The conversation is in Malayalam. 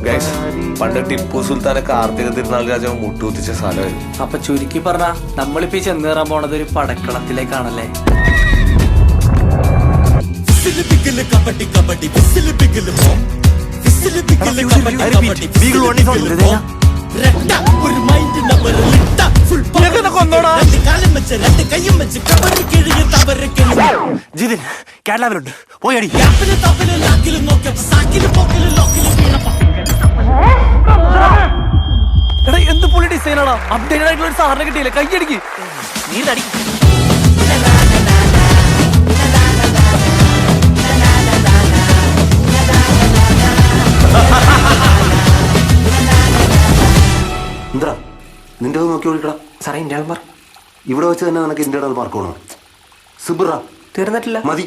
ഗൈസ്, പണ്ട് ടിപ്പു സുൽത്താനെ കാർത്തിക തിരുനാൾ രാജാവ് മുട്ടുകുത്തിച്ച സ്ഥലമായിരുന്നു. അപ്പൊ ചുരുക്കി പറഞ്ഞ നമ്മളിപ്പോ ചെന്നേറാൻ പോണത് ഒരു പടക്കളത്തിലേക്കാണല്ലേ. ജിതിൻ കേരളാവിലുണ്ട്, പോയടി. എടാ എന്ത് പുള്ളി ഡിസൈനാടാ, അപ്ഡേറ്റഡ് ആയിട്ടുള്ള ഒരു സാറിനെ കിട്ടിയില്ലേ, കൈയടിക്ക്. നീ തടി. എന്താ നിന്റെ നോക്കി ഓടിക്കടാ സാറേ ഇന്ത്യൻ മാർക്ക് ഇവിടെ വെച്ച് തന്നെ നിനക്ക് ഇന്ത്യയുടെ മാർക്ക് വേണം. സിബിറ തീർന്നിട്ടില്ല മതി.